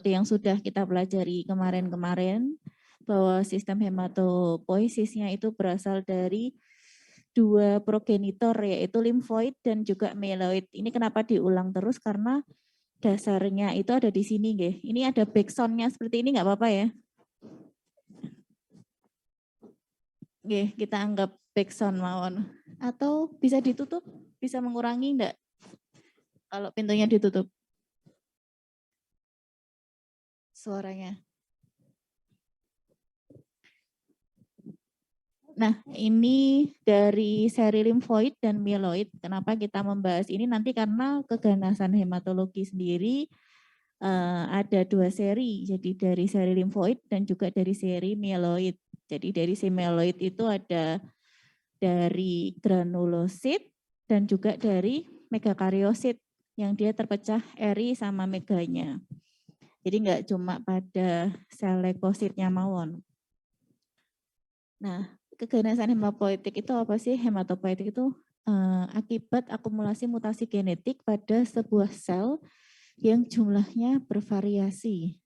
seperti yang sudah kita pelajari kemarin-kemarin, bahwa sistem hematopoiesisnya itu berasal dari dua progenitor, yaitu limfoid dan juga mieloid. Ini kenapa diulang terus, karena dasarnya itu ada di sini. Ini ada backsound-nya seperti ini, nggak apa-apa ya? Kita anggap backsound mawon. Atau bisa ditutup, bisa mengurangi enggak kalau pintunya ditutup suaranya. Nah, ini dari seri limfoid dan mieloid. Kenapa kita membahas ini nanti, karena keganasan hematologi sendiri ada dua seri. Jadi dari seri limfoid dan juga dari seri mieloid. Jadi dari seri mieloid itu ada dari granulosit dan juga dari megakaryosit yang dia terpecah eri sama meganya. Jadi enggak cuma pada sel leukositnya mawon. Nah, keganasan hematopoietik itu apa sih? Hematopoietik itu akibat akumulasi mutasi genetik pada sebuah sel yang jumlahnya bervariasi.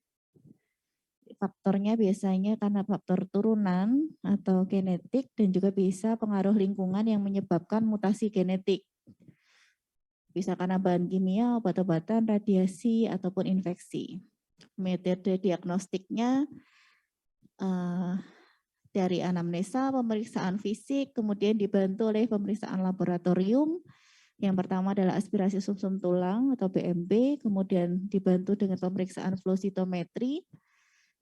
Faktornya biasanya karena faktor turunan atau genetik dan juga bisa pengaruh lingkungan yang menyebabkan mutasi genetik. Bisa karena bahan kimia, obat-obatan, radiasi, ataupun infeksi. Metode diagnostiknya dari anamnesa, pemeriksaan fisik, kemudian dibantu oleh pemeriksaan laboratorium. Yang pertama adalah aspirasi sumsum tulang atau BMP, kemudian dibantu dengan pemeriksaan flow sitometri,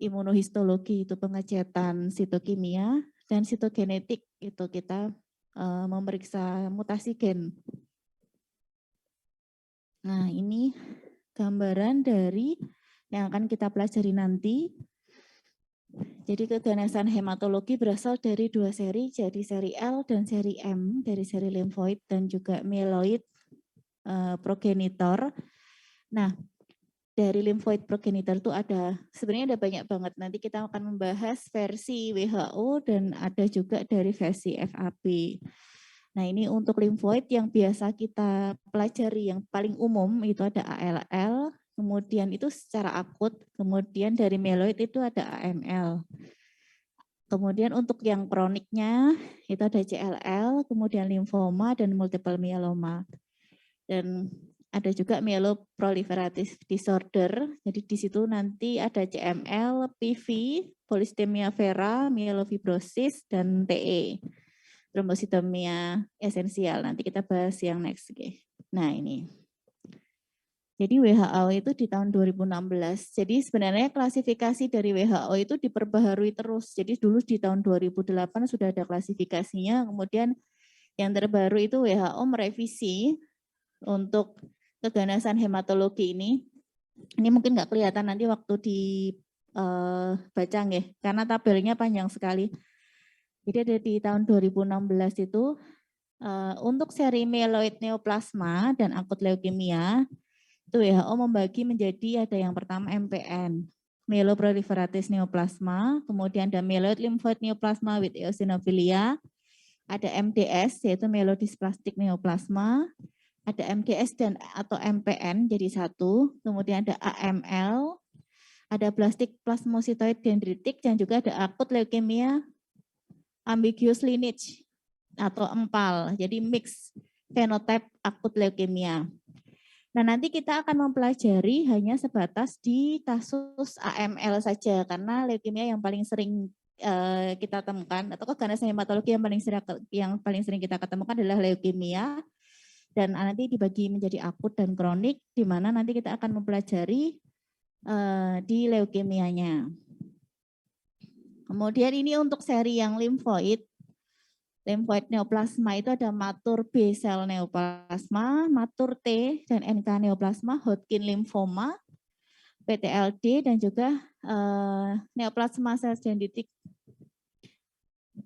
imunohistologi itu pengecetan sitokimia, dan sitogenetik itu kita memeriksa mutasi gen. Nah, ini gambaran dari yang akan kita pelajari nanti. Jadi keganasan hematologi berasal dari dua seri, jadi seri L dan seri M, dari seri limfoid dan juga mieloid progenitor. Nah, dari limfoid progenitor itu sebenarnya ada banyak banget. Nanti kita akan membahas versi WHO dan ada juga dari versi FAB. Nah, ini untuk limfoid yang biasa kita pelajari yang paling umum itu ada ALL, kemudian itu secara akut, kemudian dari mieloid itu ada AML. Kemudian untuk yang kroniknya itu ada CLL, kemudian limfoma dan multiple myeloma. Dan ada juga myeloproliferative disorder. Jadi di situ nanti ada CML, PV, polistemia vera, myelofibrosis dan TE. Trombositomia esensial. Nanti kita bahas yang next. Nah, ini. Jadi WHO itu di tahun 2016. Jadi sebenarnya klasifikasi dari WHO itu diperbaharui terus. Jadi dulu di tahun 2008 sudah ada klasifikasinya. Kemudian yang terbaru itu WHO merevisi untuk keganasan hematologi ini. Ini mungkin nggak kelihatan nanti waktu dibaca ya, karena tabelnya panjang sekali. Jadi ada di tahun 2016 itu untuk seri myeloid neoplasma dan akut leukemia, itu WHO membagi menjadi ada yang pertama MPN, myeloproliferative neoplasma, kemudian ada myeloid lymphoid neoplasma with eosinophilia, ada MDS yaitu myelodysplastic neoplasma, ada MDS dan atau MPN jadi satu, kemudian ada AML, ada plastic plasmacytoid dendritic dan juga ada akut leukemia ambiguous lineage atau EMPAL, jadi mix phenotype akut leukemia. Nah, nanti kita akan mempelajari hanya sebatas di kasus AML saja, karena leukemia yang paling sering kita temukan atau keganasan hematologi yang paling sering kita ketemukan adalah leukemia, dan nanti dibagi menjadi akut dan kronik, di mana nanti kita akan mempelajari di leukemianya. Kemudian ini untuk seri yang limfoid. Limfoid neoplasma itu ada matur B sel neoplasma, matur T dan NK neoplasma, Hodgkin lymphoma, PTLD dan juga neoplasma sel dendritic.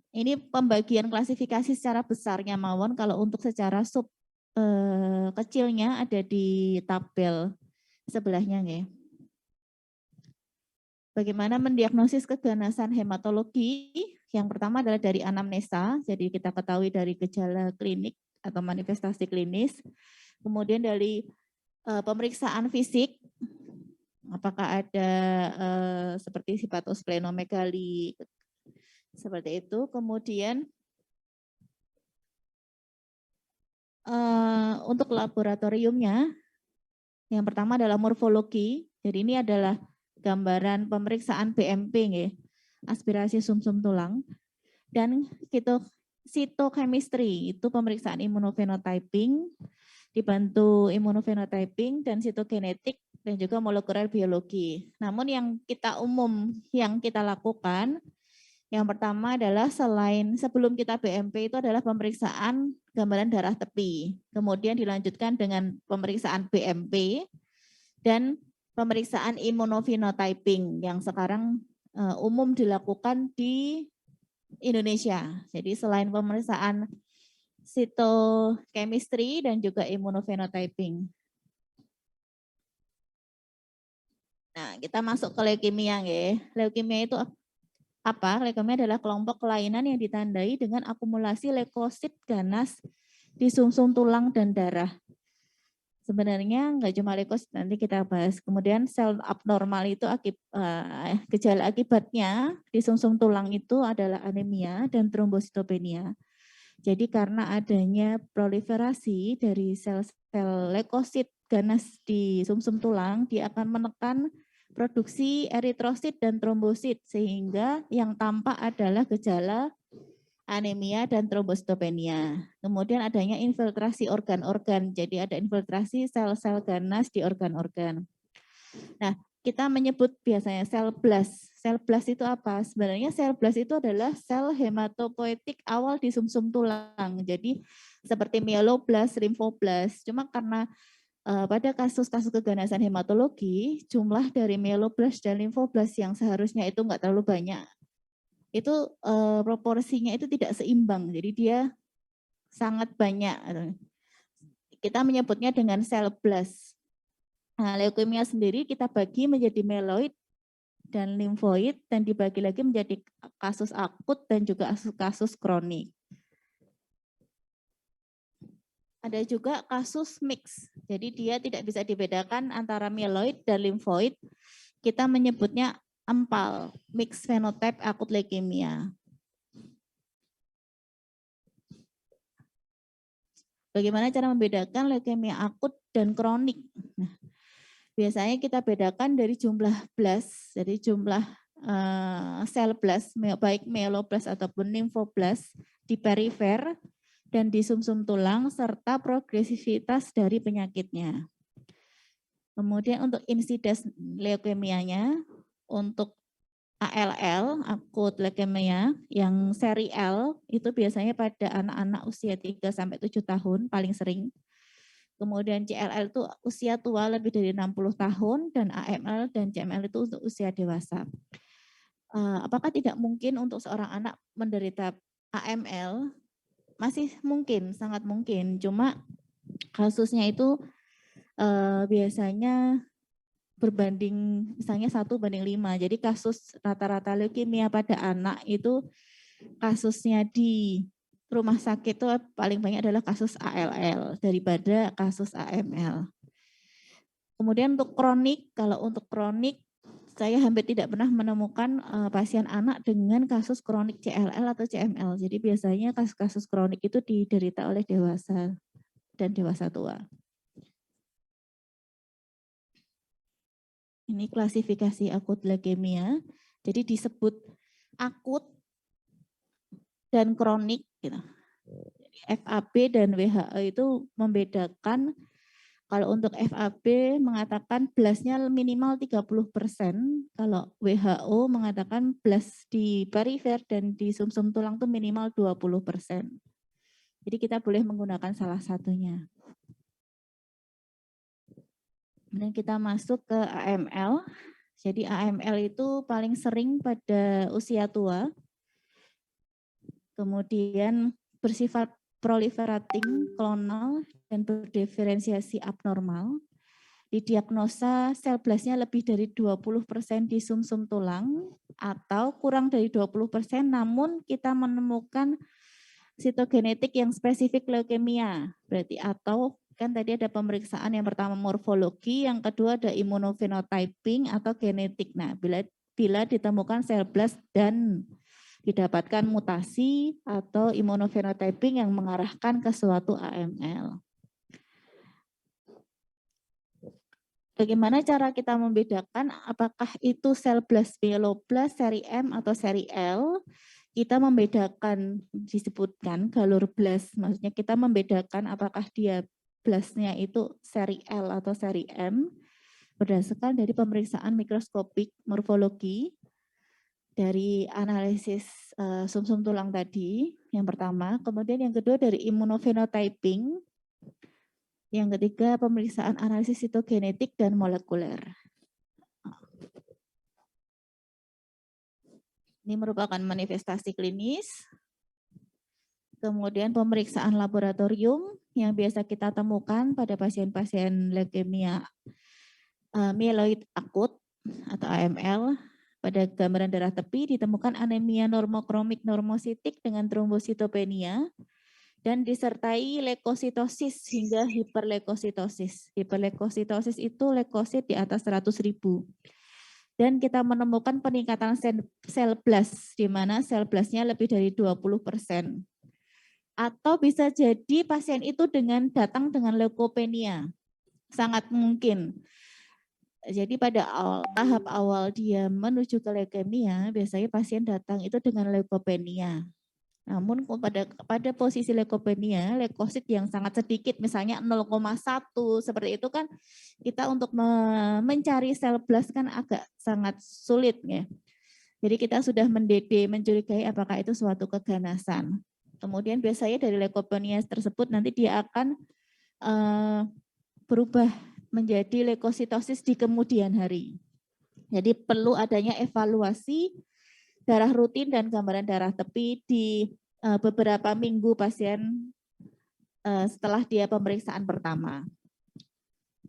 Ini pembagian klasifikasi secara besarnya mawon, kalau untuk secara sub kecilnya ada di tabel sebelahnya nggih. Bagaimana mendiagnosis keganasan hematologi? Yang pertama adalah dari anamnesa, jadi kita ketahui dari gejala klinik atau manifestasi klinis. Kemudian dari pemeriksaan fisik, Apakah ada seperti hepatosplenomegali seperti itu. Kemudian untuk laboratoriumnya, yang pertama adalah morfologi. Jadi ini adalah gambaran pemeriksaan BMP, nggih, aspirasi sumsum tulang, dan cytochemistry itu pemeriksaan immunophenotyping, dibantu immunophenotyping dan sitogenetik dan juga molekuler biologi. Namun yang kita lakukan yang pertama adalah sebelum kita BMP itu adalah pemeriksaan gambaran darah tepi. Kemudian dilanjutkan dengan pemeriksaan BMP dan pemeriksaan immunophenotyping yang sekarang umum dilakukan di Indonesia. Jadi selain pemeriksaan cytochemistry dan juga immunophenotyping. Nah, kita masuk ke leukemia ya. Leukemia itu apa? Leukemia adalah kelompok kelainan yang ditandai dengan akumulasi leukosit ganas di sumsum tulang dan darah. Sebenarnya enggak cuma leukosit, nanti kita bahas. Kemudian sel abnormal itu gejala akibatnya di sumsum tulang itu adalah anemia dan trombositopenia. Jadi karena adanya proliferasi dari sel-sel leukosit ganas di sumsum tulang, dia akan menekan produksi eritrosit dan trombosit sehingga yang tampak adalah gejala anemia dan trombositopenia. Kemudian adanya infiltrasi organ-organ, jadi ada infiltrasi sel-sel ganas di organ-organ. Nah, kita menyebut biasanya sel blast. Sel blast itu apa? Sebenarnya sel blast itu adalah sel hematopoietik awal di sumsum tulang. Jadi seperti mieloblast, limfoblast. Cuma karena pada kasus-kasus keganasan hematologi, jumlah dari mieloblast dan limfoblast yang seharusnya itu enggak terlalu banyak, itu proporsinya itu tidak seimbang. Jadi dia sangat banyak. Kita menyebutnya dengan sel blast. Nah, leukemia sendiri kita bagi menjadi mieloid dan limfoid dan dibagi lagi menjadi kasus akut dan juga kasus kronik. Ada juga kasus mix, jadi dia tidak bisa dibedakan antara mieloid dan limfoid. Kita menyebutnya EMPAL, mixed phenotype akut leukemia. Bagaimana cara membedakan leukemia akut dan kronik? Nah, biasanya kita bedakan dari jumlah blast, jadi jumlah sel blast, baik mieloblast ataupun limfoblast di perifer dan di sumsum tulang, serta progresivitas dari penyakitnya. Kemudian untuk insiden leukemianya, untuk ALL, akut leukemia, yang seri L, itu biasanya pada anak-anak usia 3-7 tahun, paling sering. Kemudian CLL itu usia tua lebih dari 60 tahun, dan AML dan CML itu untuk usia dewasa. Apakah tidak mungkin untuk seorang anak menderita AML? Masih mungkin, sangat mungkin. Cuma kasusnya itu biasanya berbanding misalnya 1:5. Jadi kasus rata-rata leukemia pada anak itu kasusnya di rumah sakit itu paling banyak adalah kasus ALL daripada kasus AML. Kemudian untuk kronik, kalau untuk kronik saya hampir tidak pernah menemukan pasien anak dengan kasus kronik CLL atau CML. Jadi biasanya kasus-kasus kronik itu diderita oleh dewasa dan dewasa tua. Ini klasifikasi akut leukemia. Jadi disebut akut dan kronik. Gitu. FAB dan WHO itu membedakan. Kalau untuk FAB mengatakan blastnya minimal 30%, kalau WHO mengatakan blast di perifer dan di sumsum tulang itu minimal 20%. Jadi kita boleh menggunakan salah satunya. Kemudian kita masuk ke AML. Jadi AML itu paling sering pada usia tua. Kemudian bersifat proliferating, klonal, dan berdiferensiasi abnormal. Didiagnosa sel blastnya lebih dari 20% di sumsum tulang atau kurang dari 20%, namun kita menemukan sitogenetik yang spesifik leukemia, berarti atau Kan tadi ada pemeriksaan yang pertama morfologi, yang kedua ada immunophenotyping atau genetik. Nah, bila ditemukan sel blast dan didapatkan mutasi atau immunophenotyping yang mengarahkan ke suatu AML. Bagaimana cara kita membedakan apakah itu sel blast myeloblast seri M atau seri L? Kita membedakan, disebutkan galur blast, maksudnya kita membedakan apakah dia blastnya itu seri L atau seri M berdasarkan dari pemeriksaan mikroskopik morfologi dari analisis sumsum tulang tadi yang pertama, kemudian yang kedua dari immunophenotyping, yang ketiga pemeriksaan analisis sitogenetik dan molekuler. Ini merupakan manifestasi klinis. Kemudian pemeriksaan laboratorium yang biasa kita temukan pada pasien-pasien leukemia mieloid akut atau AML. Pada gambaran darah tepi ditemukan anemia normokromik normositik dengan trombositopenia dan disertai leukositosis hingga hiperleukositosis. Hiperleukositosis itu leukosit di atas 100.000. Dan kita menemukan peningkatan sel blast, di mana sel blastnya lebih dari 20%. Atau bisa jadi pasien itu datang dengan leukopenia. Sangat mungkin. Jadi pada tahap awal dia menuju ke leukemia, biasanya pasien datang itu dengan leukopenia. Namun pada posisi leukopenia, leukosit yang sangat sedikit, misalnya 0,1 seperti itu kan, kita untuk mencari sel blast kan agak sangat sulit ya. Jadi kita sudah mencurigai apakah itu suatu keganasan. Kemudian biasanya dari leukopenia tersebut nanti dia akan berubah menjadi leukositosis di kemudian hari. Jadi perlu adanya evaluasi darah rutin dan gambaran darah tepi di beberapa minggu pasien setelah dia pemeriksaan pertama.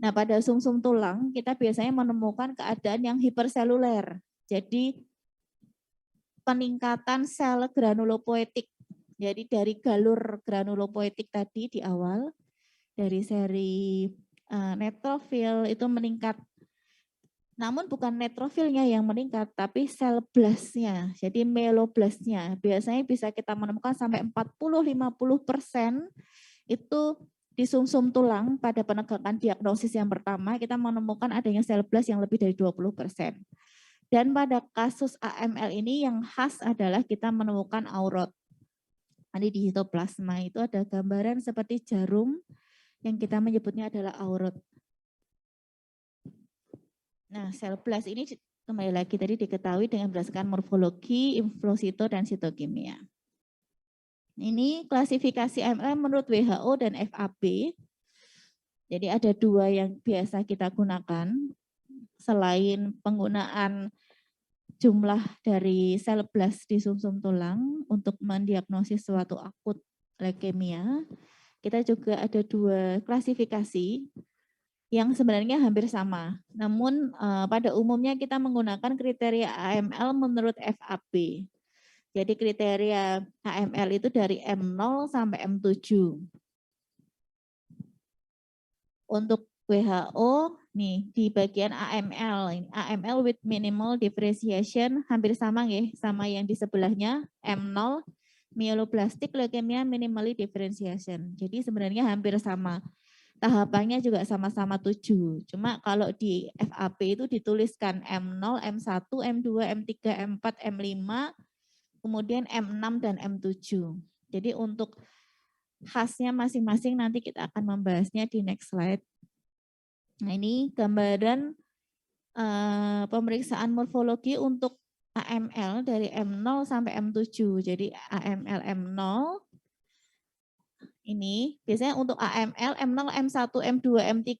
Nah, pada sumsum tulang kita biasanya menemukan keadaan yang hiperseluler. Jadi peningkatan sel granulopoetik. Jadi dari galur granulopoetik tadi di awal, dari seri neutrofil itu meningkat. Namun bukan neutrofilnya yang meningkat, tapi sel blastnya, jadi myeloblastnya. Biasanya bisa kita menemukan sampai 40-50% itu di sumsum tulang pada penegakan diagnosis yang pertama, kita menemukan adanya sel blast yang lebih dari 20%. Dan pada kasus AML ini yang khas adalah kita menemukan aurot. Nanti di histoplasma itu ada gambaran seperti jarum yang kita menyebutnya adalah aurot. Nah, sel blast ini kembali lagi tadi diketahui dengan berdasarkan morfologi, inflosito, dan sitokimia. Ini klasifikasi AML menurut WHO dan FAB. Jadi ada dua yang biasa kita gunakan. Selain penggunaan jumlah dari sel blast di sumsum tulang untuk mendiagnosis suatu akut leukemia, kita juga ada dua klasifikasi yang sebenarnya hampir sama. Namun pada umumnya kita menggunakan kriteria AML menurut FAB. Jadi kriteria AML itu dari M0 sampai M7. Untuk WHO nih di bagian AML, AML with minimal differentiation hampir sama ya, sama yang di sebelahnya M0 myeloblastic leukemia minimally differentiation. Jadi sebenarnya hampir sama. Tahapannya juga sama-sama 7. Cuma kalau di FAB itu dituliskan M0, M1, M2, M3, M4, M5, kemudian M6 dan M7. Jadi untuk khasnya masing-masing nanti kita akan membahasnya di next slide. Nah, ini gambaran pemeriksaan morfologi untuk AML dari M0 sampai M7. Jadi AML M0 ini biasanya untuk AML M0, M1, M2, M3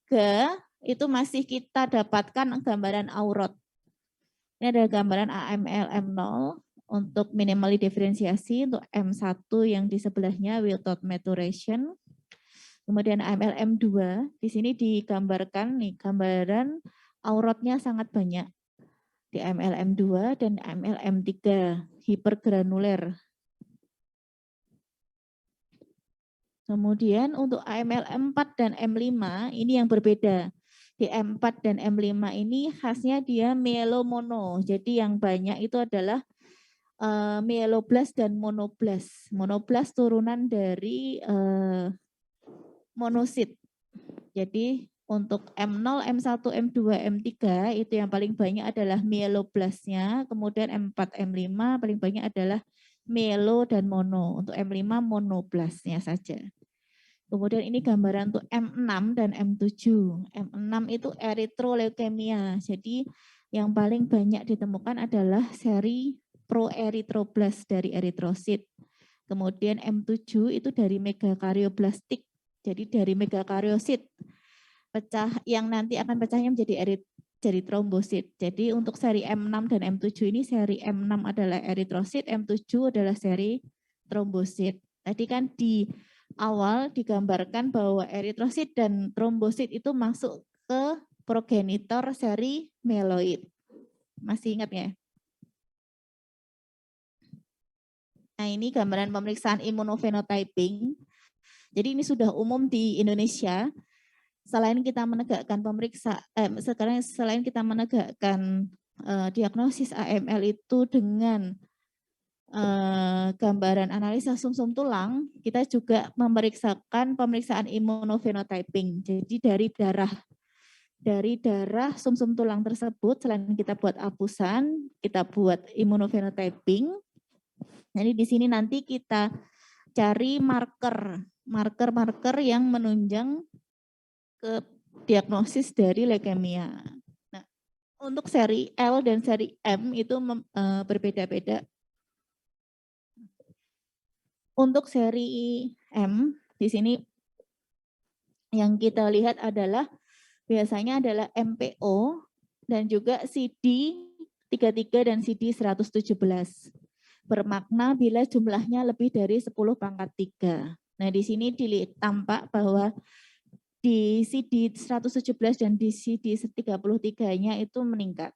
itu masih kita dapatkan gambaran aurot. Ini ada gambaran AML M0 untuk minimally diferensiasi, untuk M1 yang di sebelahnya without maturation. Kemudian AML M2 di sini digambarkan nih gambaran aurotnya sangat banyak di AML M2 dan AML M3 hipergranuler. Kemudian untuk AML M4 dan M5 ini yang berbeda. Di M4 dan M5 ini khasnya dia mielomono. Jadi yang banyak itu adalah mieloblast dan monoblast. Monoblast turunan dari monosit. Jadi untuk M0, M1, M2, M3 itu yang paling banyak adalah mieloblastnya. Kemudian M4, M5 paling banyak adalah mielo dan mono. Untuk M5 monoblastnya saja. Kemudian ini gambaran untuk M6 dan M7. M6 itu eritroleukemia. Jadi yang paling banyak ditemukan adalah seri proeritroblast dari eritrosit. Kemudian M7 itu dari megakarioblastik. Jadi dari megakariosit. Pecah yang nanti akan pecahnya menjadi trombosit. Jadi untuk seri M6 dan M7 ini seri M6 adalah eritrosit, M7 adalah seri trombosit. Tadi kan di awal digambarkan bahwa eritrosit dan trombosit itu masuk ke progenitor seri mieloid. Masih ingat ya? Nah, ini gambaran pemeriksaan immunofenotyping. Jadi ini sudah umum di Indonesia. Selain kita menegakkan selain kita menegakkan diagnosis AML itu dengan gambaran analisa sumsum tulang, kita juga memeriksakan pemeriksaan immunofenotyping. Jadi dari darah sumsum tulang tersebut, selain kita buat apusan, kita buat immunofenotyping. Jadi di sini nanti kita cari marker yang menunjang ke diagnosis dari leukemia. Nah, untuk seri L dan seri M itu berbeda-beda. Untuk seri M, di sini yang kita lihat adalah biasanya adalah MPO dan juga CD33 dan CD117. Bermakna bila jumlahnya lebih dari 10 pangkat 3. Nah, di sini tampak bahwa di CD117 dan di CD33-nya itu meningkat.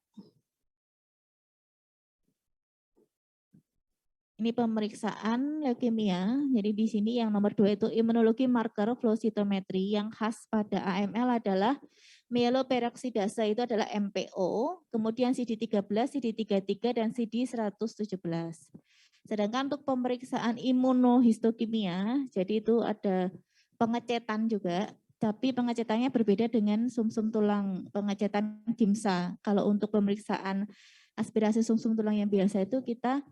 Ini pemeriksaan leukemia. Jadi di sini yang nomor 2 itu imunologi marker flow cytometry. Yang khas pada AML adalah mieloperoksidase itu adalah MPO, kemudian CD13, CD33 dan CD117. Sedangkan untuk pemeriksaan imunohistokimia, jadi itu ada pengecetan juga, tapi pengecetannya berbeda dengan sumsum tulang, pengecetan GIMSA. Kalau untuk pemeriksaan aspirasi sumsum tulang yang biasa itu kita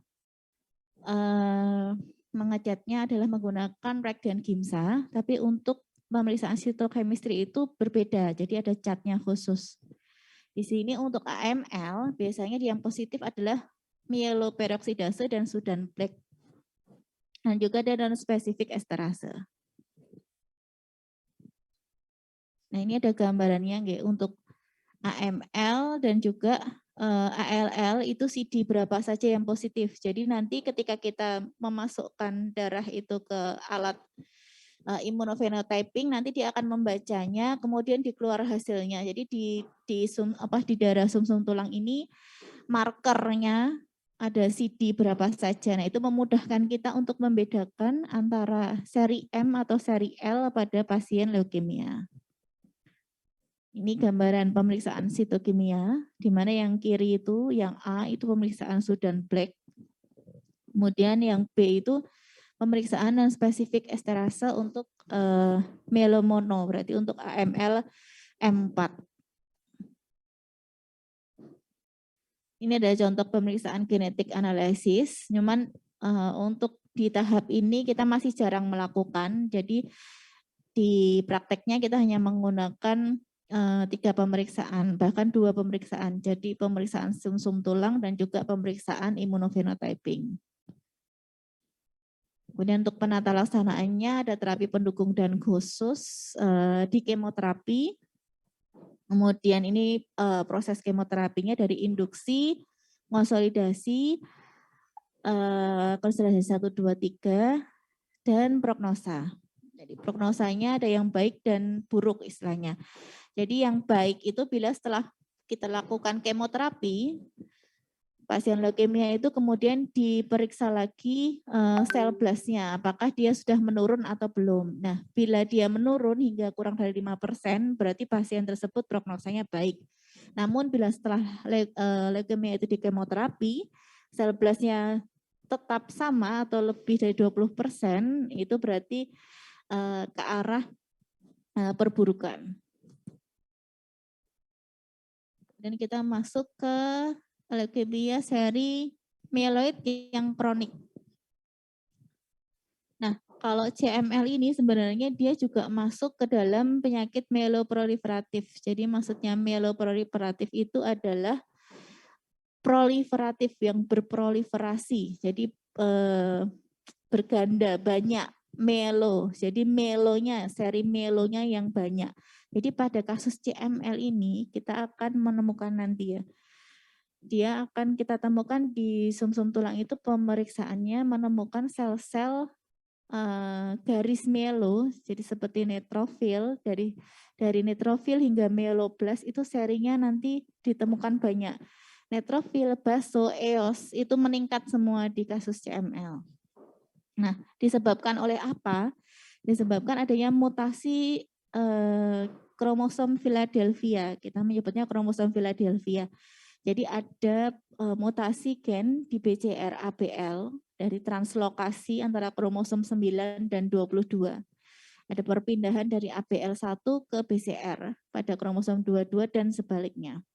mengecatnya adalah menggunakan REC dan GIMSA, tapi untuk pemeriksaan cytochemistry itu berbeda, jadi ada catnya khusus. Di sini untuk AML, biasanya yang positif adalah mieloperoksidase dan Sudan plaque. Dan juga ada non-spesifik esterase. Nah, ini ada gambarannya untuk AML dan juga ALL itu CD berapa saja yang positif. Jadi nanti ketika kita memasukkan darah itu ke alat immunofenotyping, nanti dia akan membacanya, kemudian dikeluar hasilnya. Jadi di darah sumsum tulang ini markernya ada CD berapa saja. Nah, itu memudahkan kita untuk membedakan antara seri M atau seri L pada pasien leukemia. Ini gambaran pemeriksaan sitokimia, di mana yang kiri itu, yang A itu pemeriksaan Sudan plaque. Kemudian yang B itu pemeriksaan non spesifik esterase untuk mielomono, berarti untuk AML M4. Ini ada contoh pemeriksaan genetik analisis, cuman untuk di tahap ini kita masih jarang melakukan, jadi di prakteknya kita hanya menggunakan 3 pemeriksaan, bahkan 2 pemeriksaan. Jadi pemeriksaan sumsum tulang dan juga pemeriksaan immunofenotyping. Kemudian untuk penata laksanaannya ada terapi pendukung dan khusus di kemoterapi. Kemudian ini proses kemoterapinya dari induksi, konsolidasi, konsolidasi 1, 2, 3, dan prognosa. Jadi prognosanya ada yang baik dan buruk istilahnya. Jadi yang baik itu bila setelah kita lakukan kemoterapi, Pasien leukemia itu kemudian diperiksa lagi sel blastnya, apakah dia sudah menurun atau belum. Nah, bila dia menurun hingga kurang dari 5%, berarti pasien tersebut prognosanya baik. Namun bila setelah leukemia itu di kemoterapi, sel blastnya tetap sama atau lebih dari 20%, itu berarti ke arah perburukan. Dan kita masuk ke leukemia seri mieloid yang kronik. Nah, kalau CML ini sebenarnya dia juga masuk ke dalam penyakit mieloproliferatif. Jadi maksudnya mieloproliferatif itu adalah proliferatif yang berproliferasi. Jadi berganda banyak melo. Jadi melonya, seri melonya yang banyak. Jadi pada kasus CML ini kita akan menemukan nanti ya. Dia akan kita temukan di sumsum tulang itu pemeriksaannya menemukan sel-sel garis melo, jadi seperti neutrofil, dari neutrofil hingga mieloblast itu serinya nanti ditemukan banyak. Neutrofil, baso, eos itu meningkat semua di kasus CML. Nah, disebabkan oleh apa? Disebabkan adanya mutasi kromosom Philadelphia. Kita menyebutnya kromosom Philadelphia. Jadi ada mutasi gen di BCR-ABL dari translokasi antara kromosom 9 dan 22. Ada perpindahan dari ABL1 ke BCR pada kromosom 22 dan sebaliknya.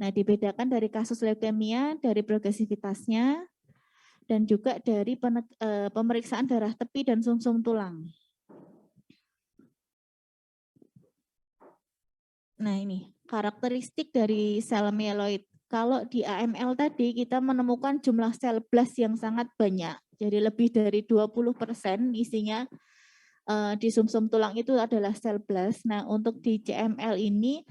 Nah, dibedakan dari kasus leukemia, dari progresivitasnya, dan juga dari pemeriksaan darah tepi dan sumsum tulang. Nah, ini karakteristik dari sel mieloid. Kalau di AML tadi kita menemukan jumlah sel blast yang sangat banyak. Jadi lebih dari 20% isinya di sumsum tulang itu adalah sel blast. Nah, untuk di CML ini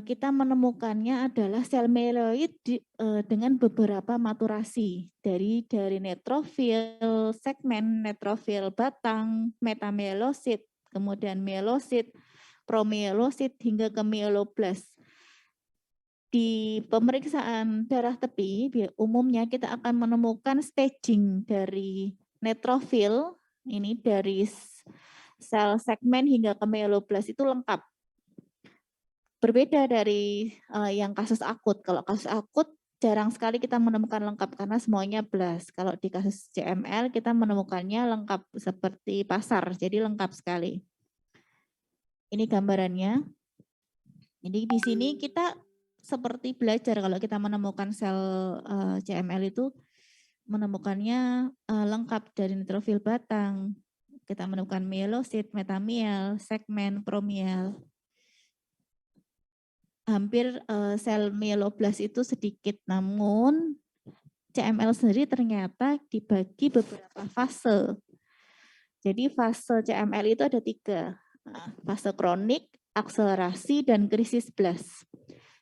kita menemukannya adalah sel mieloid dengan beberapa maturasi dari neutrofil, segmen neutrofil batang, metamelosit, kemudian mielosit, promielosit hingga ke mieloblast. Di pemeriksaan darah tepi, umumnya kita akan menemukan staging dari neutrofil, ini dari sel segmen hingga ke mieloblast itu lengkap. Berbeda dari yang kasus akut. Kalau kasus akut jarang sekali kita menemukan lengkap karena semuanya blast. Kalau di kasus CML kita menemukannya lengkap seperti pasar, jadi lengkap sekali. Ini gambarannya. Jadi di sini kita seperti belajar kalau kita menemukan sel CML itu menemukannya lengkap dari neutrofil batang. Kita menemukan mielosit, metamiel, segmen, promiel. Hampir sel mieloblast itu sedikit, namun CML sendiri ternyata dibagi beberapa fase. Jadi fase CML itu ada 3, fase kronik, akselerasi, dan krisis blast.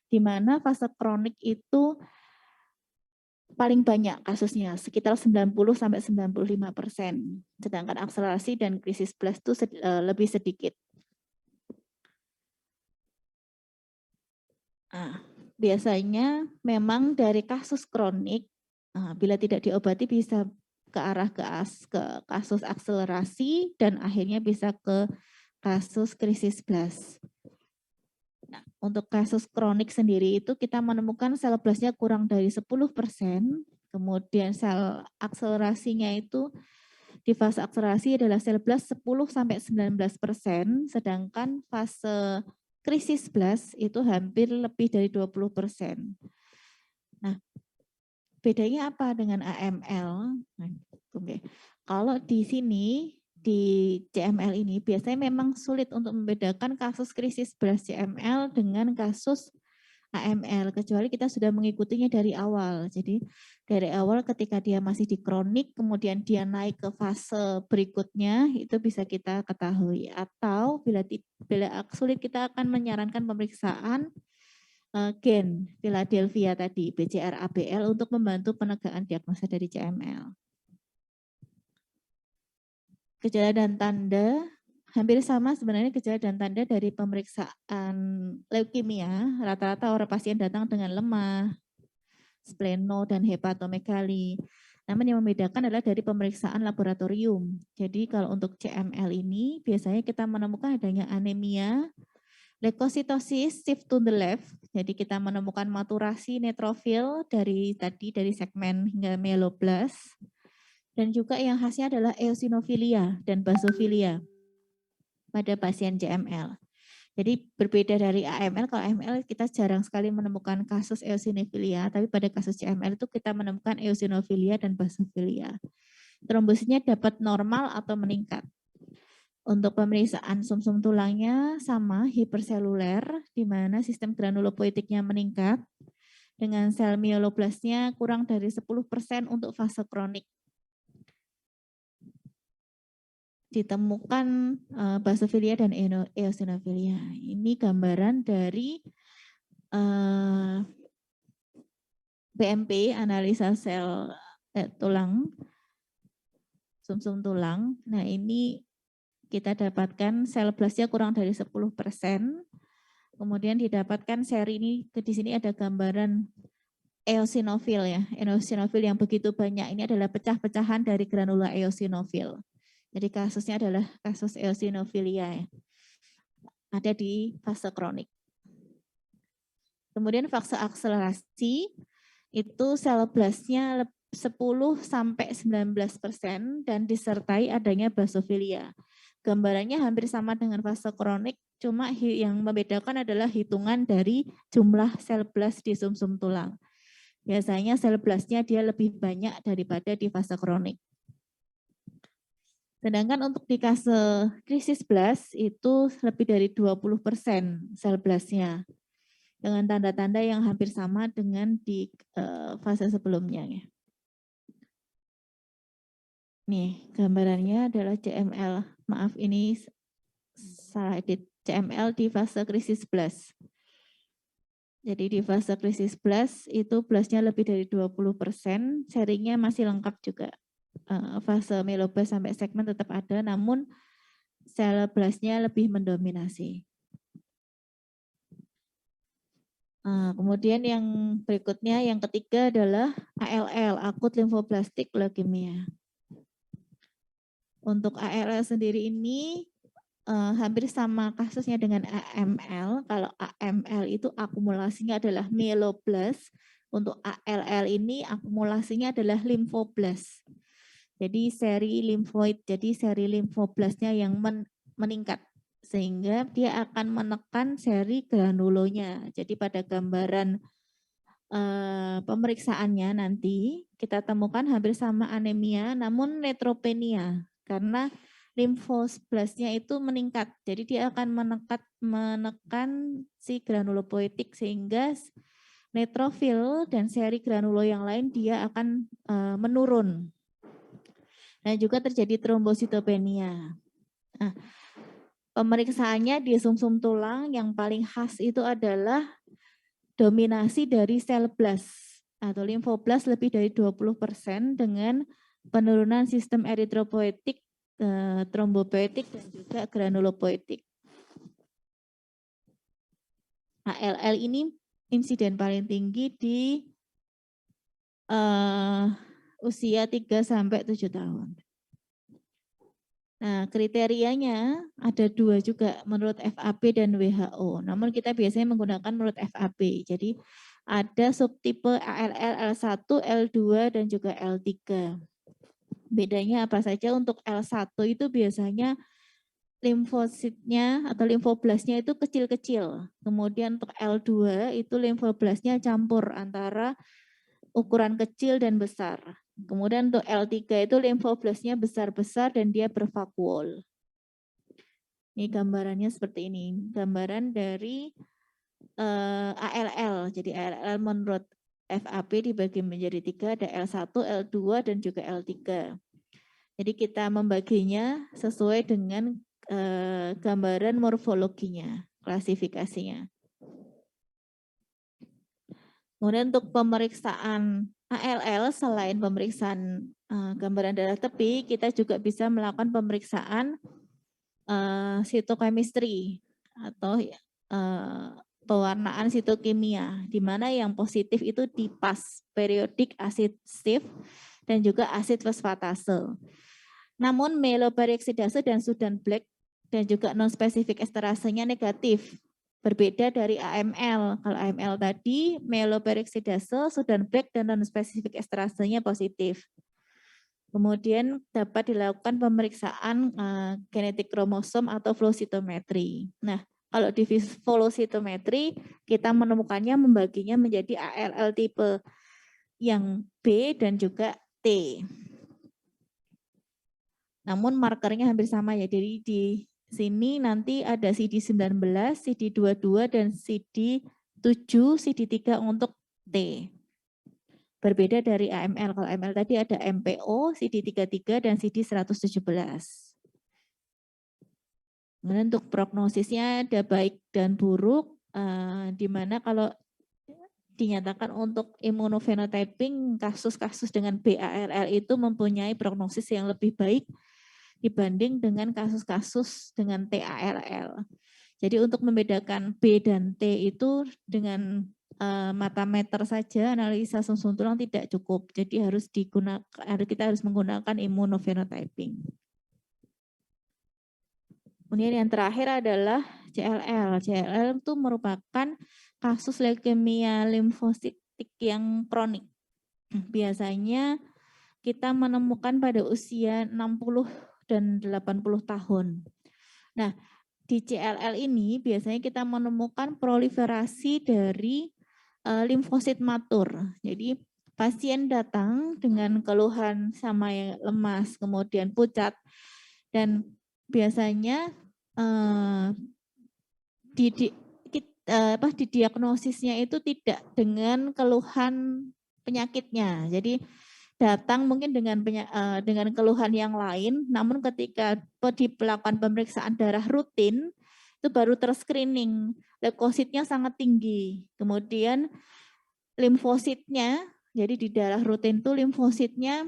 Di mana fase kronik itu paling banyak kasusnya, sekitar 90-95%. Sedangkan akselerasi dan krisis blast itu lebih sedikit. Nah, biasanya memang dari kasus kronik, bila tidak diobati bisa ke arah ke kasus akselerasi dan akhirnya bisa ke kasus krisis blast. Nah, untuk kasus kronik sendiri itu kita menemukan sel blastnya kurang dari 10%, kemudian sel akselerasinya itu di fase akselerasi adalah sel blast 10-19%, sedangkan fase krisis blast itu hampir lebih dari 20%. Nah, bedanya apa dengan AML? Oke. Kalau di sini, di CML ini biasanya memang sulit untuk membedakan kasus krisis blast CML dengan kasus AML, kecuali kita sudah mengikutinya dari awal. Jadi dari awal ketika dia masih di kronik, kemudian dia naik ke fase berikutnya, itu bisa kita ketahui. Atau bila sulit, kita akan menyarankan pemeriksaan gen Philadelphia tadi, BCR-ABL, untuk membantu penegakan diagnosa dari CML. Gejala dan tanda hampir sama sebenarnya gejala dan tanda dari pemeriksaan leukemia. Rata-rata orang pasien datang dengan lemah, spleno, dan hepatomegali. Namun yang membedakan adalah dari pemeriksaan laboratorium. Jadi kalau untuk CML ini biasanya kita menemukan adanya anemia, leukositosis shift to the left. Jadi kita menemukan maturasi neutrofil dari segmen hingga myeloblas. Dan juga yang khasnya adalah eosinofilia dan basofilia pada pasien CML. Jadi berbeda dari AML, kalau AML kita jarang sekali menemukan kasus eosinofilia, tapi pada kasus CML itu kita menemukan eosinofilia dan basofilia. Trombositnya dapat normal atau meningkat. Untuk pemeriksaan sumsum tulangnya sama hiperseluler, di mana sistem granulopoietiknya meningkat, dengan sel myeloblasnya kurang dari 10% untuk fase kronik. Ditemukan basofilia dan eosinofilia. Ini gambaran dari BMP, analisa sel tulang, sumsum tulang. Nah ini kita dapatkan sel blastnya kurang dari 10%. Kemudian didapatkan seri ini, di sini ada gambaran eosinofil ya. Eosinofil yang begitu banyak ini adalah pecah-pecahan dari granula eosinofil. Jadi kasusnya adalah kasus eosinofilia ya. Ada di fase kronik. Kemudian fase akselerasi itu sel blastnya 10-19% dan disertai adanya basofilia. Gambarannya hampir sama dengan fase kronik, cuma yang membedakan adalah hitungan dari jumlah sel blast di sumsum tulang. Biasanya sel blastnya dia lebih banyak daripada di fase kronik. Sedangkan untuk di fase krisis blast itu lebih dari 20% sel blastnya. Dengan tanda-tanda yang hampir sama dengan di fase sebelumnya. Ya. Nih, gambarannya adalah CML. Maaf, ini salah edit. CML di fase krisis blast. Jadi di fase krisis blast itu blastnya lebih dari 20%, serinya masih lengkap juga. Fase myeloblas sampai segmen tetap ada, namun sel blastnya lebih mendominasi. Kemudian yang berikutnya, yang ketiga adalah ALL, akut limfoblastik leukemia. Untuk ALL sendiri ini hampir sama kasusnya dengan AML. Kalau AML itu akumulasinya adalah myeloblas, untuk ALL ini akumulasinya adalah limfoblas. Jadi seri limfoid, jadi seri limfoblasnya yang meningkat sehingga dia akan menekan seri granulonya. Jadi pada gambaran pemeriksaannya nanti kita temukan hampir sama anemia, namun neutropenia karena limfoblasnya itu meningkat. Jadi dia akan menekan si granulopoietik sehingga neutrofil dan seri granulo yang lain dia akan menurun. Dan juga terjadi trombositopenia. Nah, pemeriksaannya di sumsum tulang yang paling khas itu adalah dominasi dari sel blast atau limfoblas lebih dari 20% dengan penurunan sistem eritropoietik, trombopoietik dan juga granulopoietik. ALL ini insiden paling tinggi di usia 3-7 tahun. Nah, kriterianya ada 2 juga menurut FAB dan WHO. Namun kita biasanya menggunakan menurut FAB. Jadi ada subtipe ALL L1, L2 dan juga L3. Bedanya apa saja? Untuk L1 itu biasanya limfositnya atau limfoblasnya itu kecil-kecil. Kemudian untuk L2 itu limfoblasnya campur antara ukuran kecil dan besar. Kemudian untuk L3 itu limfoblasnya besar-besar dan dia bervakuol. Ini gambarannya seperti ini. Gambaran dari ALL. Jadi ALL menurut FAB dibagi menjadi 3, ada L1, L2 dan juga L3. Jadi kita membaginya sesuai dengan gambaran morfologinya, klasifikasinya. Kemudian untuk pemeriksaan ALL selain pemeriksaan gambaran darah tepi, kita juga bisa melakukan pemeriksaan sitochemistry atau pewarnaan sitokimia, di mana yang positif itu DIPAS, periodic acid shift, dan juga asid fosfatase. Namun myeloperoksidase dan Sudan black dan juga non-spesifik esterasenya negatif, berbeda dari AML. Kalau AML tadi myeloperoksidase, Sudan black, dan non-spesifik esterasenya positif. Kemudian dapat dilakukan pemeriksaan genetik kromosom atau flow cytometry. Nah, kalau di flow cytometry kita menemukannya membaginya menjadi ALL tipe yang B dan juga T. Namun markernya hampir sama ya. Jadi di sini nanti ada CD19, CD22 dan CD7, CD3 untuk T. Berbeda dari AML. Kalau AML tadi ada MPO, CD33 dan CD117. Kemudian untuk prognosisnya ada baik dan buruk, di mana kalau dinyatakan untuk immunophenotyping kasus-kasus dengan BALL itu mempunyai prognosis yang lebih baik dibanding dengan kasus-kasus dengan TALL. Jadi untuk membedakan B dan T itu dengan mata meter saja analisa sum-sum tulang tidak cukup. Jadi kita harus menggunakan immunophenotyping. Kemudian yang terakhir adalah CLL. CLL itu merupakan kasus leukemia limfositik yang kronik. Biasanya kita menemukan pada usia 60 dan 80 tahun. Nah, di CLL ini biasanya kita menemukan proliferasi dari limfosit matur. Jadi pasien datang dengan keluhan sama yang lemas, kemudian pucat, dan biasanya didiagnosisnya itu tidak dengan keluhan penyakitnya. Jadi datang mungkin dengan keluhan yang lain, namun ketika dilakukan pemeriksaan darah rutin itu baru terscreening, leukositnya sangat tinggi. Kemudian limfositnya, jadi di darah rutin itu limfositnya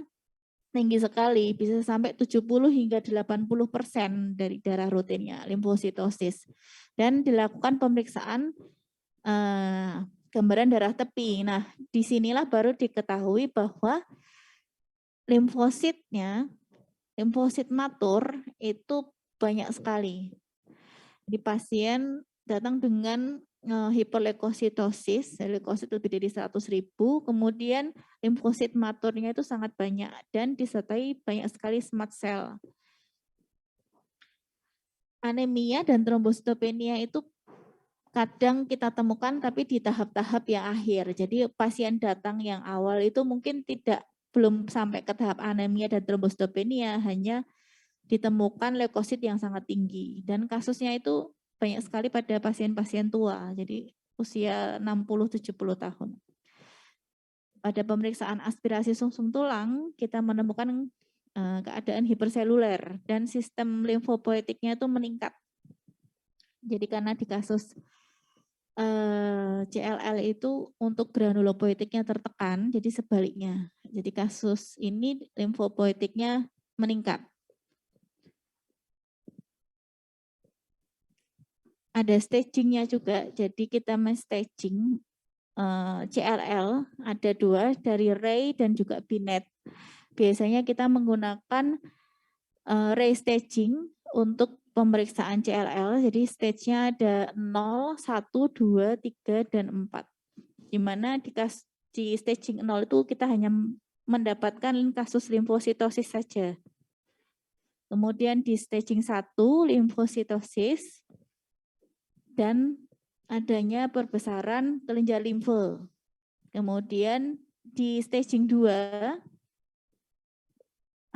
tinggi sekali, bisa sampai 70 hingga 80% dari darah rutinnya, limfositosis. Dan dilakukan pemeriksaan gambaran darah tepi. Nah, disinilah baru diketahui bahwa limfosit matur itu banyak sekali. Di pasien datang dengan hiperleukositosis, leukosit lebih dari 100.000, kemudian limfosit maturnya itu sangat banyak dan disertai banyak sekali smart cell. Anemia dan trombositopenia itu kadang kita temukan tapi di tahap-tahap yang akhir. Jadi pasien datang yang awal itu mungkin belum sampai ke tahap anemia dan trombositopenia, hanya ditemukan leukosit yang sangat tinggi. Dan kasusnya itu banyak sekali pada pasien-pasien tua, jadi usia 60-70 tahun. Pada pemeriksaan aspirasi sumsum tulang, kita menemukan keadaan hiperseluler dan sistem limfopoietiknya itu meningkat. Jadi karena di kasus CLL itu untuk granulopoietiknya tertekan, jadi sebaliknya. Jadi kasus ini limfopoietiknya meningkat. Ada stagingnya juga, jadi kita men-staging CLL, ada 2, dari Ray dan juga Binet. Biasanya kita menggunakan Ray staging untuk pemeriksaan CLL, jadi stage-nya ada 0, 1, 2, 3, dan 4. Di mana di staging 0 itu kita hanya mendapatkan kasus limfositosis saja. Kemudian di staging 1, limfositosis, dan adanya perbesaran kelenjar limfe. Kemudian di staging 2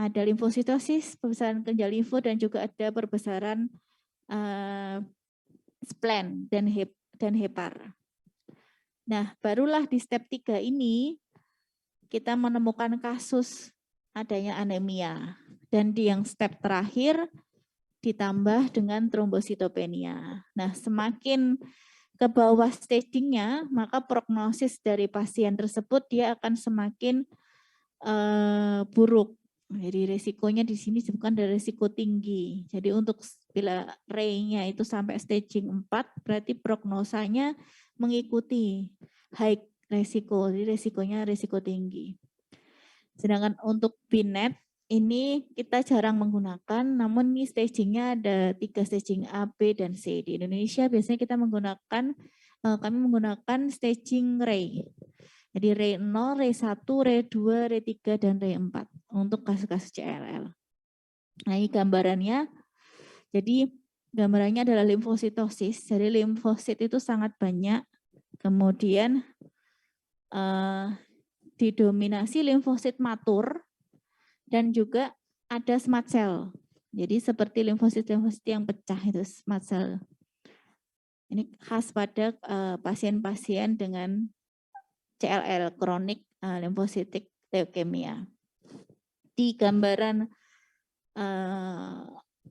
ada limfositosis, perbesaran kelenjar limfe, dan juga ada perbesaran spleen dan hepar. Nah, barulah di step 3 ini kita menemukan kasus adanya anemia. Dan di yang step terakhir ditambah dengan trombositopenia. Nah, semakin ke bawah stagingnya, maka prognosis dari pasien tersebut dia akan semakin buruk. Jadi risikonya di sini bukan dari risiko tinggi. Jadi untuk Bila Ray-nya itu sampai staging 4, berarti prognosanya mengikuti high resiko, jadi resikonya resiko tinggi. Sedangkan untuk BINET ini kita jarang menggunakan, namun ini stagingnya ada 3 staging A, B, dan C. Di Indonesia biasanya kita menggunakan, kami menggunakan staging Ray. Jadi Ray 0, Ray 1, Ray 2, Ray 3, dan Ray 4 untuk kasus-kasus CLL. Nah ini gambarannya. Jadi gambarannya adalah limfositosis. Jadi limfosit itu sangat banyak. Kemudian didominasi limfosit matur dan juga ada smart cell. Jadi seperti limfosit-limfosit yang pecah itu smart cell. Ini khas pada pasien-pasien dengan CLL, kronik limfositik leukemia. Di gambaran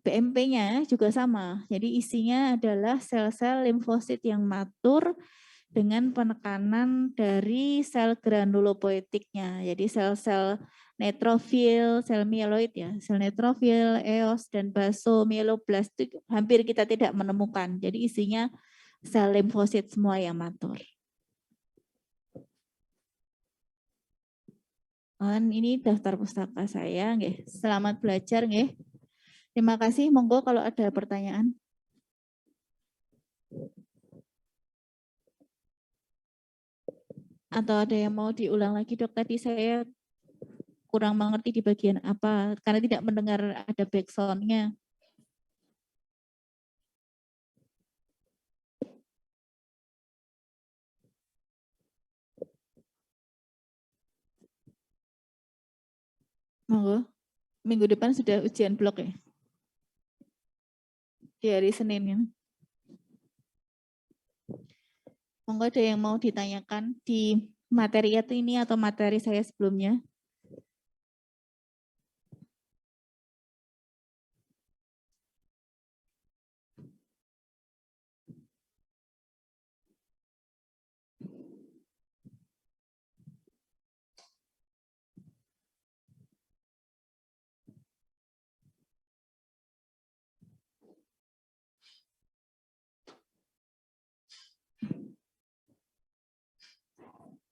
BMP-nya juga sama. Jadi isinya adalah sel-sel limfosit yang matur dengan penekanan dari sel granulopoietiknya. Jadi sel-sel neutrofil, sel mieloid ya, sel neutrofil, eos dan basomieloblas itu hampir kita tidak menemukan. Jadi isinya sel limfosit semua yang matur. Ini daftar pustaka saya, nggih. Selamat belajar, nggih. Terima kasih. Monggo kalau ada pertanyaan. Atau ada yang mau diulang lagi, Dok? Tadi saya kurang mengerti di bagian apa, karena tidak mendengar ada backsound-nya. Monggo. Minggu depan sudah ujian blok ya? Di hari Senin ya? Monggo ada yang mau ditanyakan di materi ini atau materi saya sebelumnya?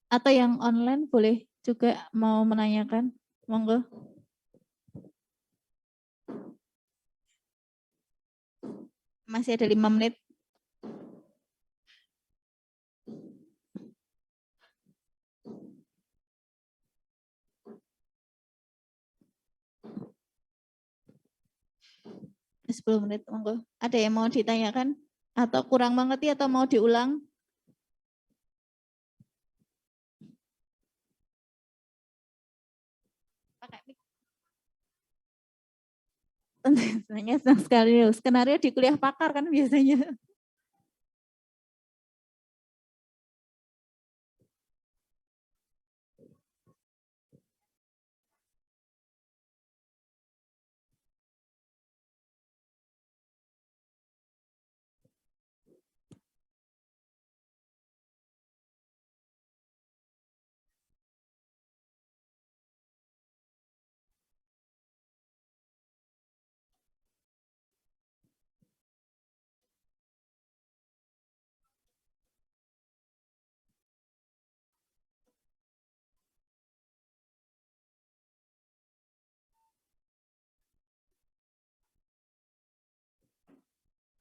Atau yang online boleh juga mau menanyakan? Monggo. Masih ada 5 menit. Sepuluh menit, monggo. Ada yang mau ditanyakan? Atau kurang mengerti atau mau diulang? Pakai mic. Tentunya senang sekali. Skenario di kuliah pakar kan biasanya.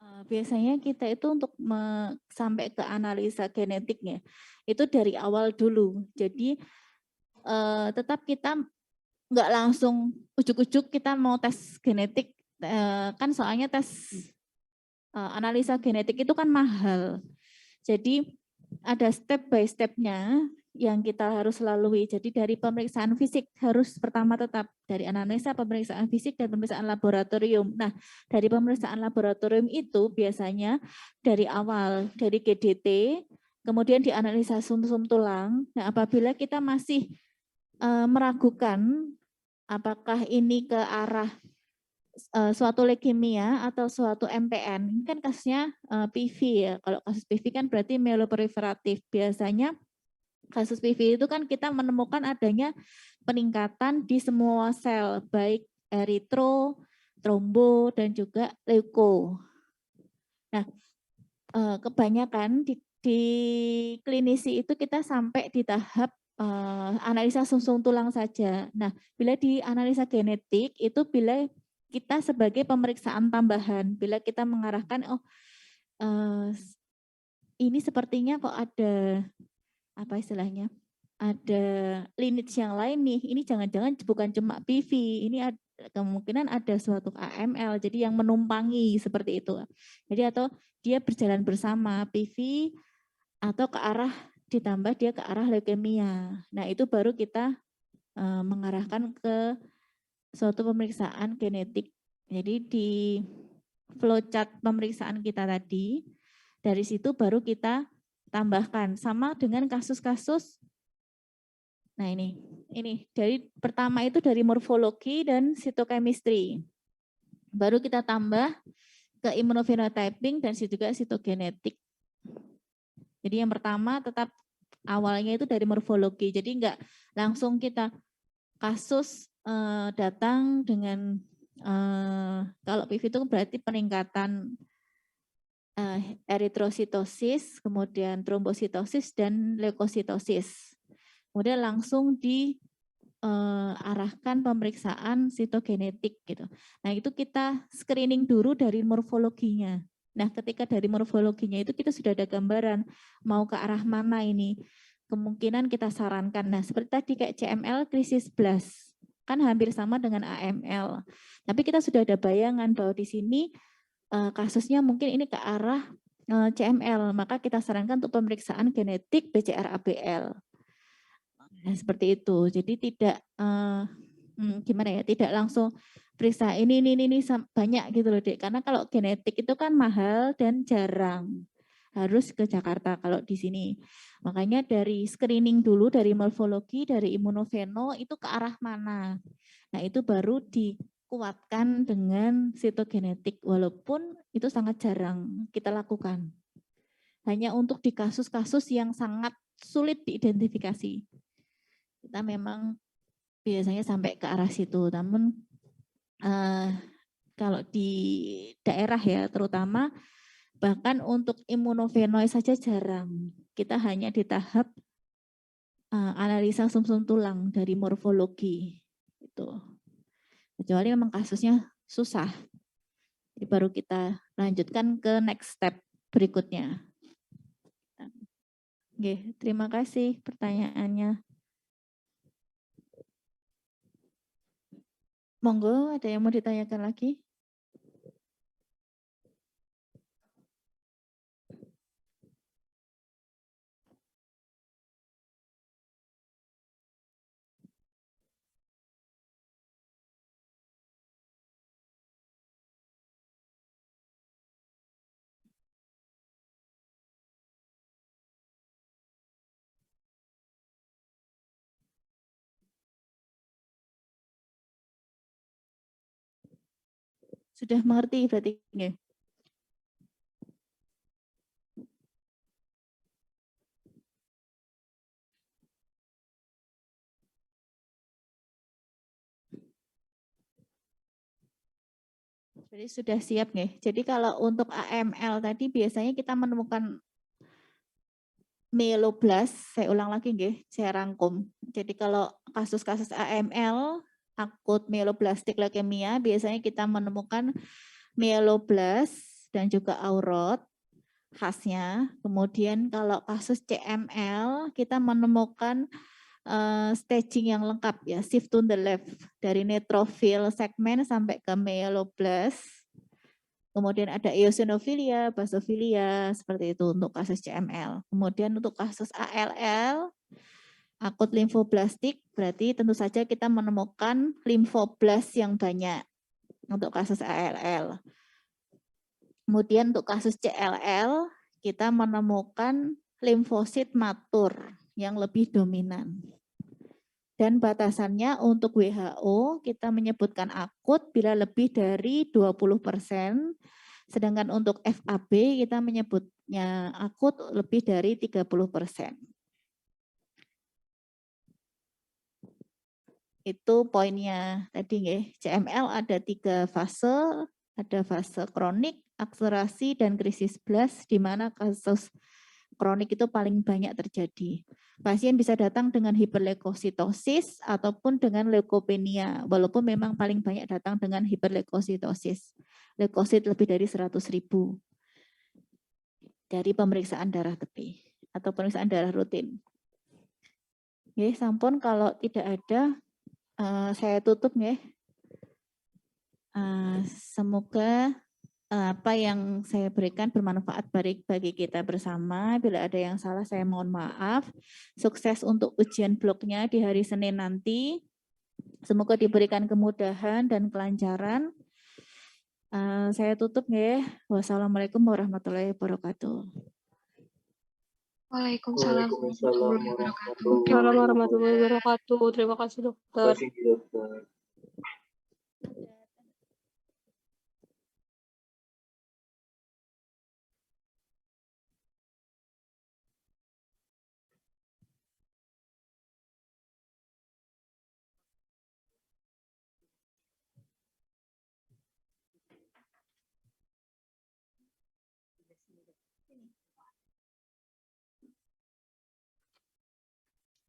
Biasanya kita itu untuk sampai ke analisa genetiknya itu dari awal dulu. Jadi tetap kita nggak langsung ujuk-ujuk kita mau tes genetik, kan soalnya tes analisa genetik itu kan mahal. Jadi ada step by step-nya yang kita harus lalui. Jadi dari pemeriksaan fisik harus pertama tetap dari analisa, pemeriksaan fisik, dan pemeriksaan laboratorium. Nah, dari pemeriksaan laboratorium itu biasanya dari awal, dari GDT, kemudian dianalisa sum-sum tulang. Nah, apabila kita masih meragukan apakah ini ke arah suatu leukemia atau suatu MPN, ini kan kasusnya PV ya. Kalau kasus PV kan berarti mieloproliferatif. Biasanya kasus PV itu kan kita menemukan adanya peningkatan di semua sel, baik eritro, trombo, dan juga leuko. Nah, kebanyakan di klinisi itu kita sampai di tahap analisa sumsum tulang saja. Nah, bila di analisa genetik itu bila kita sebagai pemeriksaan tambahan, bila kita mengarahkan, oh ini sepertinya kok ada apa istilahnya, ada lineage yang lain nih, ini jangan-jangan bukan cuma PV, ini kemungkinan ada suatu AML, jadi yang menumpangi seperti itu. Jadi atau dia berjalan bersama PV atau ke arah ditambah dia ke arah leukemia. Nah itu baru kita mengarahkan ke suatu pemeriksaan genetik. Jadi di flowchart pemeriksaan kita tadi, dari situ baru kita tambahkan sama dengan kasus-kasus. Nah ini dari pertama itu dari morfologi dan sitochemistry. Baru kita tambah ke immunophenotyping dan juga sitogenetik. Jadi yang pertama tetap awalnya itu dari morfologi. Jadi enggak langsung kita kasus datang dengan kalau PV itu berarti peningkatan eritrositosis, kemudian trombositosis dan leukositosis. Kemudian langsung diarahkan pemeriksaan sitogenetik gitu. Nah, itu kita screening dulu dari morfologinya. Nah, ketika dari morfologinya itu kita sudah ada gambaran mau ke arah mana ini. Kemungkinan kita sarankan. Nah, seperti tadi kayak CML krisis blast kan hampir sama dengan AML. Tapi kita sudah ada bayangan bahwa di sini kasusnya mungkin ini ke arah CML, maka kita sarankan untuk pemeriksaan genetik BCR-ABL. Nah, seperti itu. Jadi tidak gimana ya? Tidak langsung periksa ini banyak gitu loh, Dek. Karena kalau genetik itu kan mahal dan jarang. Harus ke Jakarta kalau di sini. Makanya dari screening dulu dari morfologi, dari imunofeno itu ke arah mana. Nah, itu baru dikuatkan dengan sitogenetik walaupun itu sangat jarang kita lakukan. Hanya untuk di kasus-kasus yang sangat sulit diidentifikasi. Kita memang biasanya sampai ke arah situ. Namun kalau di daerah ya terutama bahkan untuk imunofenoid saja jarang. Kita hanya di tahap analisa sumsum tulang dari morfologi. Itu. Kecuali memang kasusnya susah. Jadi baru kita lanjutkan ke next step berikutnya. Oke, terima kasih pertanyaannya. Monggo, ada yang mau ditanyakan lagi? Sudah mengerti berarti? Nggih. Jadi sudah siap nih. Jadi kalau untuk AML tadi biasanya kita menemukan mieloblast, saya ulang lagi nggih, saya rangkum. Jadi kalau kasus-kasus AML, akut mieloblastik leukemia, biasanya kita menemukan mieloblast dan juga aurot khasnya. Kemudian kalau kasus CML, kita menemukan staging yang lengkap ya, shift to the left dari neutrophil segmen sampai ke mieloblast. Kemudian ada eosinofilia, basofilia, seperti itu untuk kasus CML. Kemudian untuk kasus ALL, akut limfoblastik, berarti tentu saja kita menemukan limfoblast yang banyak untuk kasus ALL. Kemudian untuk kasus CLL, kita menemukan limfosit matur yang lebih dominan. Dan batasannya untuk WHO kita menyebutkan akut bila lebih dari 20%, sedangkan untuk FAB kita menyebutnya akut lebih dari 30%. Itu poinnya tadi nggih. CML ada 3 fase, ada fase kronik, akselerasi, dan krisis blast, di mana kasus kronik itu paling banyak terjadi. Pasien bisa datang dengan hiperleukositosis ataupun dengan leukopenia, walaupun memang paling banyak datang dengan hiperleukositosis. Leukosit lebih dari 100.000 dari pemeriksaan darah tepi atau pemeriksaan darah rutin. Oke, sampun kalau tidak ada, saya tutup ya. Semoga apa yang saya berikan bermanfaat bagi kita bersama. Bila ada yang salah saya mohon maaf. Sukses untuk ujian blognya di hari Senin nanti. Semoga diberikan kemudahan dan kelancaran. Saya tutup ya. Wassalamualaikum warahmatullahi wabarakatuh. Waalaikumsalam warahmatullahi wabarakatuh. Assalamualaikum warahmatullahi wabarakatuh. Terima kasih dokter. Terima kasih dokter.